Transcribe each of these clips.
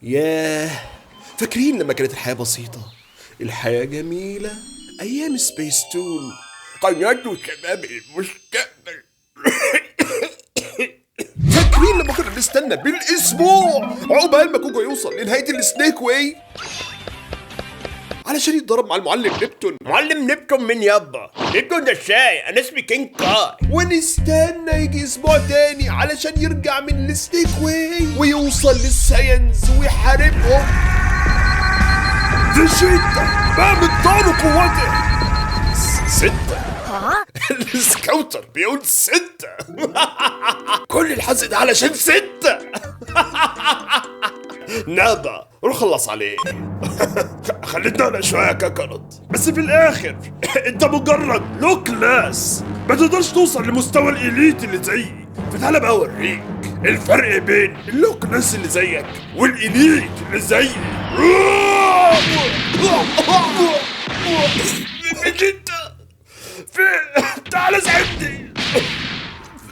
ياه، فاكرين لما كانت الحياة بسيطة؟ الحياة جميلة أيام سبيس تون. قناة شباب المستقبل. فاكرين لما كنا بنستنى بالأسبوع عقبال ما كوكو يوصل لنهاية السنيك واي علشان يتدرب مع المعلم نبتون؟ معلم نبتون من يابا؟ نبتون ده الشاي، انا اسمي كينج كاي. ونستنى يجي اسبوع تاني علشان يرجع من السنيك واي ويوصل للساينز ويحاربهم. دي شدة بقى مقدار قوته 6. السكاوتر بيقول 6. كل الحزن ده علشان 6. نابا روح خلص عليه. خليتنا انا شوية كاكارot، بس في الاخر انت مجرد لو كلاس، ما تقدرش توصل لمستوى الاليت اللي زيي. فتعالى بقى اوريك الفرق بين اللو كلاس اللي زيك والاليت اللي زيي. انت تعالى ساعدني.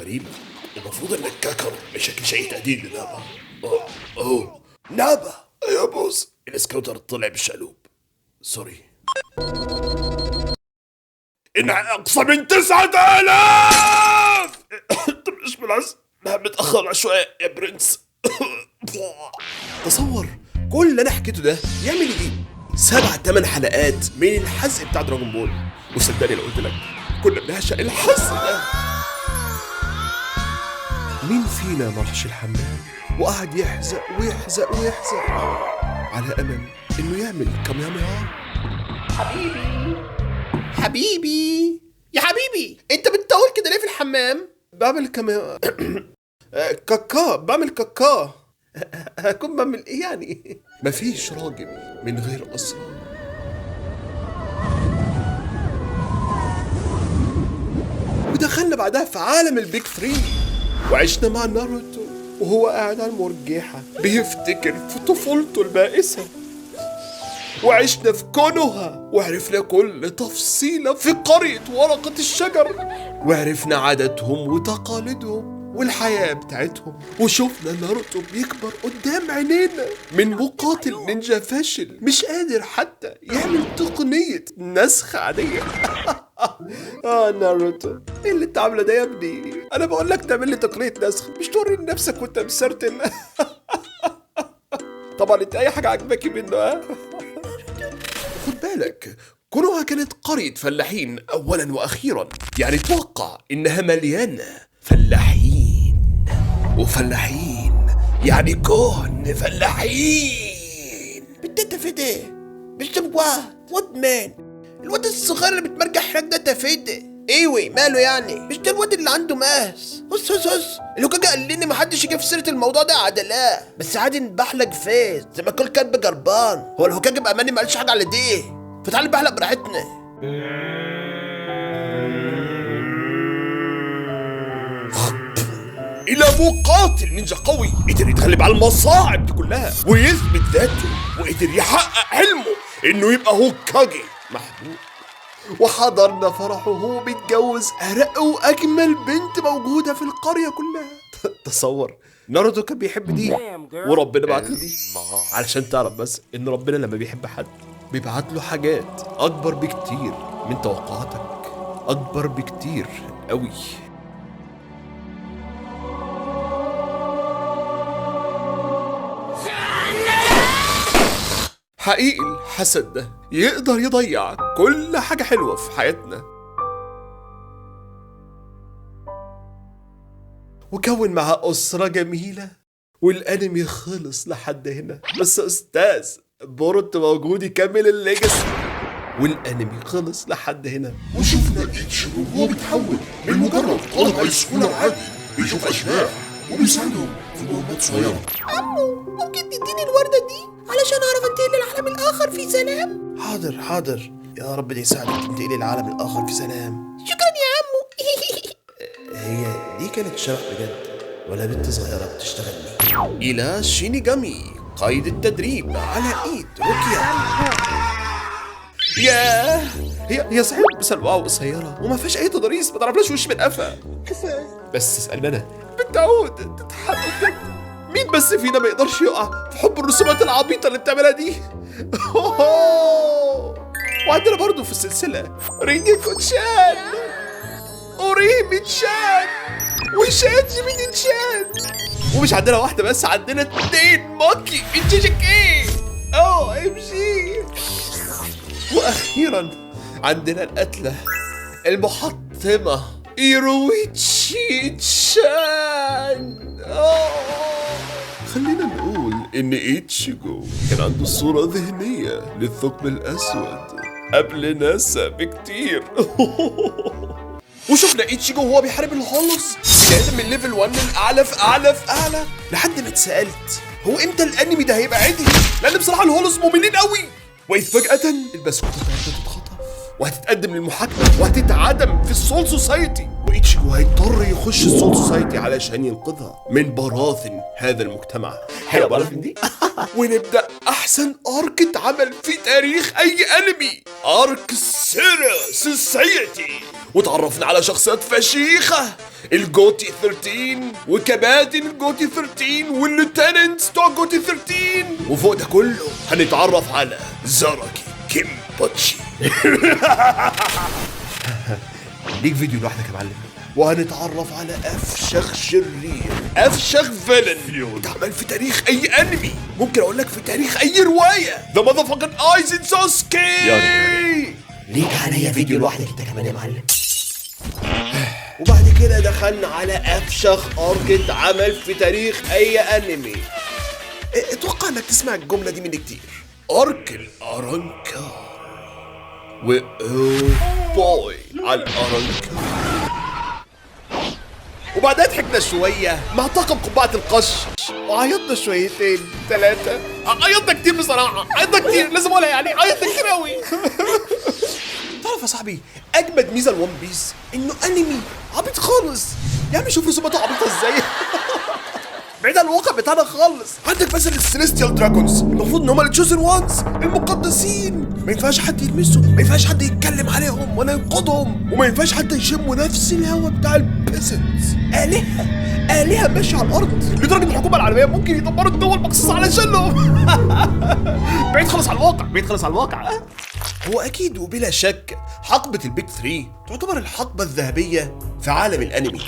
غريب، المفروض ان الكاكر بشكل شيء تهديد لنابا. اوه نابا يا بوس، السكاوتر طلع بالشقلوب. سوري. انها اقصى من 9000. انت مش بالعز؟ لا متأخر شوية يا برنس. تصور كل اللي انا حكيته ده يعمل ايه 7-8 حلقات من الحزق بتاع دراجون بول. وصدقني لو قلت لك كنا بنعشق الحزق ده. مين فينا ما راحش الحمام وقعد يحزق ويحزق ويحزق على امل انه يعمل كامياميها؟ حبيبي يا حبيبي، انت بتطول كده ليه في الحمام؟ بعمل كامياميها. كاكا، بعمل كاكا. هكون بعمل ايه يعني؟ مفيش راجل من غير اسرار. ودخلنا بعدها في عالم البيج 3 وعشنا مع ناروتو وهو قاعد على المرجحة بيفتكر في طفولته البائسة. وعشنا في كونوها وعرفنا كل تفصيلة في قرية ورقة الشجر، وعرفنا عاداتهم وتقاليدهم والحياة بتاعتهم، وشوفنا ناروتو بيكبر قدام عينينا من مقاتل نينجا فاشل مش قادر حتى يعمل تقنية نسخ عادية. ناروتو، ايه اللي انت عامله ده يا ابني؟ انا بقول لك تعمل لي تقنية نسخ مش توري نفسك وانت مسرتن. طبعا انت اي حاجة عجباكي منه. خد بالك، كونوها كانت قرية فلاحين اولا واخيرا، يعني توقع انها مليانة فلاحين، وفلاحين يعني كون فلاحين. انت تفيدي مش تبغاه واد مان، الواد الصغير اللي بتمرجح هناك ده تفيدي. ايوه ماله يعني؟ مش ده الواد اللي عنده ماس؟ هس الهوكاجي قال لي ان محدش يجي في سيره الموضوع ده عدلاه، بس عادي نبحلق فيس زي ما كل كلب جربان. هو الهوكاجي باماني ما قالش حاجه على دي، فتعالى نبحلق براحتنا. إلى مقاتل نينجا قوي قدر يتغلب على المصاعب دي كلها ويثبت ذاته، وقدر يحقق حلمه إنه يبقى هوكاجي محبوب. وحضرنا فرحه وهو بيتجوز أرق وأجمل بنت موجودة في القرية كلها. تصور ناروتو كان بيحب دي وربنا بعت له دي. علشان تعرف بس إن ربنا لما بيحب حد بيبعت له حاجات أكبر بكتير من توقعاتك، أكبر بكتير قوي. حقيقي الحسد ده يقدر يضيع كل حاجة حلوة في حياتنا. وكون معاه أسرة جميلة، والأنمي خلص لحد هنا، بس أستاذ بوروتو موجود يكمل الليجاسي. والأنمي خلص لحد هنا، وشوفنا إيتشيرو وهو بيتحول من مجرد طالب هاي سكول عادي بيشوف أشباح وبيساعدهم في مهمات صغيرة. عمو ممكن تديني الوردة دي علشان اعرف انتقل للعالم الاخر في سلام؟ حاضر، يا رب دي يساعدك تنتقلي للعالم الآخر في سلام. شكرا يا عمو. هي دي كانت شبح بجد ولا بنت صغيرة بتشتغل لي؟ إلى شينيغامي قيد التدريب على إيد روكيا. ياه، هي صحيح بسلوعة وقصيرة وما فيهاش أي تضاريس، ما تعرفلاش وش من قفا. بس اسألني أنا، بتعود تتحب بجد مين بس فينا ما يقدرش يقع في حب الرسومات العبيطة اللي بتعملها دي؟ وعندنا برضو في السلسلة رينيكو-تشان وريمي-تشان وشانجي-ميني-تشان، ومش عندنا واحدة بس، عندنا 2 ماكي من جي ام جي. واخيرا عندنا القتلة المحطمة ايرويتشي-تشان. خلينا نقول ان ايتشيجو كان عنده صورة ذهنية للثقب الاسود قبل ناسا بكتير. وشفنا ايتشيجو وهو بيحارب الهولوس بداية من ليفل 1 للأعلى في أعلى في أعلى، لحد ما اتسألت هو امتى الانمي ده هيبقى عادي؟ لأن بصراحة الهولوس مملين قوي. وإذ فجأة البسكوتة بتاعتها تتخطف وهتتقدم للمحاكمة وهتتعدم في السول سوسايتي، وايتشيجو هيضطر يخش السول سوسايتي علشان ينقذها من براثن هذا المجتمع. حلوة براثن دي؟ ونبدأ أحسن أرك اتعمل في تاريخ أي أنمي، أرك سيرا سوسايتي، وتعرفنا على شخصيات فشيخة، الجوتي 13 وكباتن الجوتي 13 واللوتننتس بتوع جوتي 13، وفوق ده كله هنتعرف على زاراكي كيمباتشي. ليك فيديو لوحدك يا معلم. وهنتعرف على افشخ شرير، افشخ فيلن اتعمل في تاريخ اي انمي، ممكن اقول لك في تاريخ اي روايه، ذا ماذرفاكر ايزن ساسكي. ليك عليا فيديو لوحدك انت كمان يا معلم. وبعد كده دخلنا على افشخ ارك اتعمل في تاريخ اي انمي. اتوقع انك تسمع الجمله دي مني كتير، ارك الارانكا. باي على الارانكا. وبعدها ضحكنا شويه مع طاقم قبعه القش، وعيطنا شويتين 3. عيطنا كتير بصراحه، عيطنا كتير، لازم اقولها يعني، عيطنا كتير قوي. تعرف يا صاحبي اجمد ميزه لون بيس انه انمي عبيط خالص. يا عم شوف رسوماته عبيطه ازاي. بعيد عن الواقع بتاعنا خالص. عندك مثلا السيليستيال دراجونز، المفروض ان هم التشوزن وانز، المقدسين، ما ينفعش حد يلمسهم، ما ينفعش حد يتكلم عليهم ولا ينقضهم، وما ينفعش حد يشم نفس الهوا بتاع البيسنتس. آلهة ماشية على الأرض، لدرجة إن الحكومة العالمية ممكن يدمروا الدول مخصوص علشانهم. بعيد خالص على الواقع، بعيد خالص على الواقع. هو أكيد وبلا شك حقبة البيج 3 تعتبر الحقبة الذهبية في عالم الأنمي،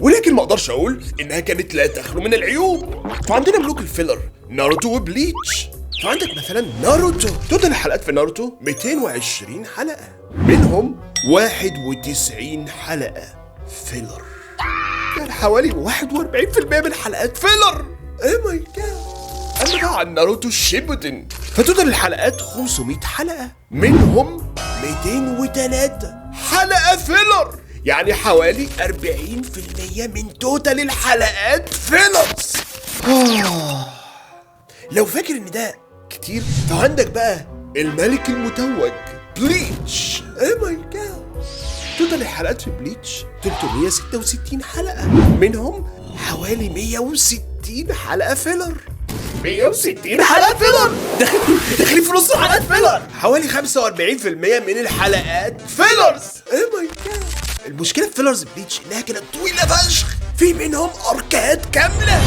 ولكن ما أقدرش أقول إنها كانت لا تخلو من العيوب. فعندنا ملوك الفيلر ناروتو وبليتش. فعندك مثلا ناروتو، توتال الحلقات في ناروتو 220 حلقة، منهم 91 حلقة فيلر، يعني حوالي 41% من الحلقات فيلر. ايه ماي جاد. اما بقى عن ناروتو شيبودن فتوتال الحلقات 500 حلقة، منهم 203 حلقة فيلر، يعني حوالي 40% من توتال الحلقات فيلرز. لو فاكر ان ده كتير، فعندك بقى الملك المتوج بليتش. ايه ماي جاد. توتال الحلقات في بليتش 366 حلقة، منهم حوالي 160 حلقة فيلر. 160 حلقة فيلر، داخلين في نص الحلقات فيلر، حوالي 45% من الحلقات فيلرز. ايه ماي جاد. المشكلة في فيلرز بليتش انها كانت طويلة فشخ، في منهم اركات كاملة.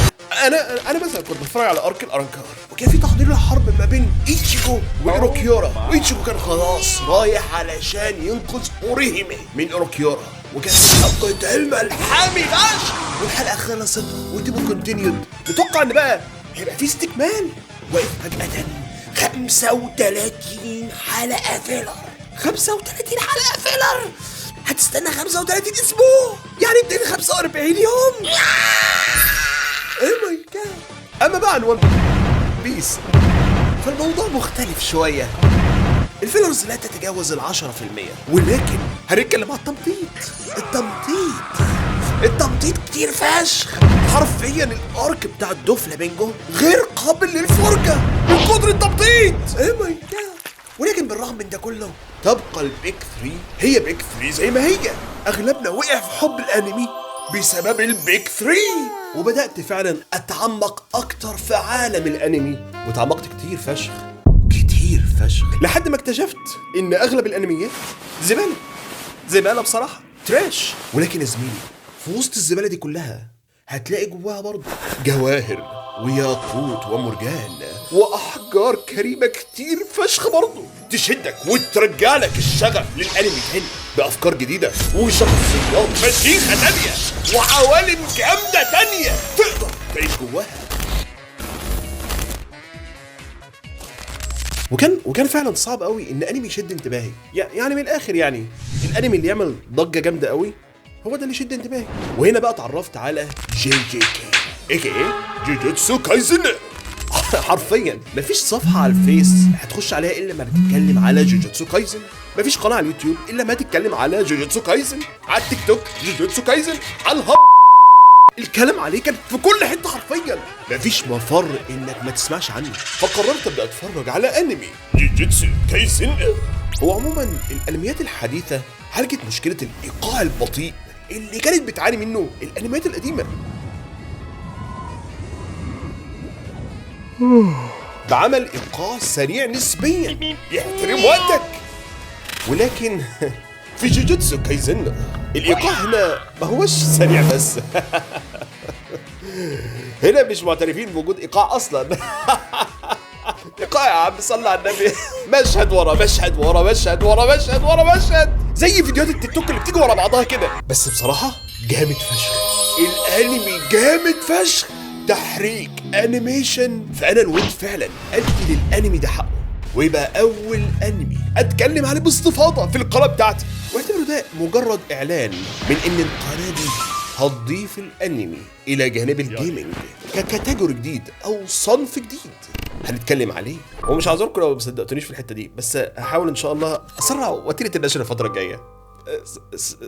انا مثلا كنت بتفرج على ارك الارانكار، وكان في تحضير للحرب ما بين ايتشيجو وايروكيورا، وايتشيجو كان خلاص رايح علشان ينقذ اوريهيمي من ايروكيورا، وكان قتال ملحمي فشخ، والحلقة خلصت وتبقى كونتينيود. متوقع ان بقى هيبقى في استكمال، وإذ فجأة 35 حلقة فيلر. 35 حلقة فيلر، هتستنى 35 اسبوع، يعني 245 يوم. ايه ماي جاد. اما بقى عن ون بيس فالموضوع مختلف شوية. الفيلرز لا تتجاوز 10%، ولكن هنتكلم على التمطيط كتير فشخ. حرفيا الارك بتاع الدو فلامينجو غير قابل للفرجة من كتر التمطيط. ايه ماي جاد. ولكن بالرغم من ده كله تبقى البيج 3 هي بيج 3 زي ما هي. اغلبنا وقع في حب الانمي بسبب البيج 3، وبدأت فعلا اتعمق اكتر في عالم الانمي، وتعمقت كتير فشخ لحد ما اكتشفت ان اغلب الانميات زبالة بصراحة، تراش. ولكن يا زميلي في وسط الزبالة دي كلها هتلاقي جواها برضه جواهر وياقوت ومرجان واحجار كريمه كتير فشخ برضه تشدك وترجع لك الشغف للانمي تاني بافكار جديده وشخصيات مشيخه تانيه وعوالم جامده تانيه تقدر تعيش جواها. وكان فعلا صعب قوي ان انمي يشد انتباهي. يعني من الاخر يعني الانمي اللي يعمل ضجه جامده قوي هو ده اللي يشد انتباهي. وهنا بقى اتعرفت على JJK ايه جوجوتسو كايزن. حرفيا مفيش صفحه على الفيس هتخش عليها الا ما بتتكلم على جوجوتسو كايزن، مفيش قناه على اليوتيوب الا ما تتكلم على جوجوتسو كايزن، على التيك توك جوجوتسو كايزن، على الهب الكلام عليه كان في كل حته حرفيا، مفيش مفر انك ما تسمعش عنه. فقررت ابدا اتفرج على انمي جوجوتسو كايزن. هو عموما الانميات الحديثه عالجت مشكله الايقاع البطيء اللي كانت بتعاني منه الانميات القديمه بعمل ايقاع سريع نسبيا يحترم وقتك. ولكن في جوجوتسو كايزن الايقاع هنا ما هوش سريع بس هنا مش معترفين بوجود ايقاع اصلا ايقاع يا عم صلى على النبي مشهد ورا مشهد ورا مشهد ورا مشهد ورا مشهد زي فيديوهات التيك توك اللي بتيجي ورا بعضها كده. بس بصراحه جامد فشخ الانمي، جامد فشخ، تحريك انيميشن. فانا الود فعلا ادي للانمي ده حقه ويبقى اول انمي اتكلم عليه باستفاضه في القناه بتاعتي، واعتبروا ده مجرد اعلان من ان القناه دي هتضيف الانمي الى جانب الجيمنج ككاتيجوري جديد او صنف جديد هنتكلم عليه. ومش هعذركم لو ما صدقتونيش في الحته دي، بس هحاول ان شاء الله اسرع وتيره النشر الفتره الجايه.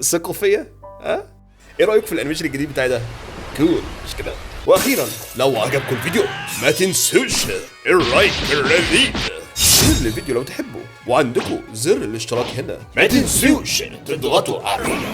ثقوا فيا. ايه رايك في الانيميشن الجديد بتاعي ده؟ كول مش كده؟ واخيرا لو عجبكم الفيديو ما تنسوش اللايك الرهيب، شير للفيديو لو تحبوا، وعندكم زر الاشتراك هنا ما تنسوش تضغطوا عليه.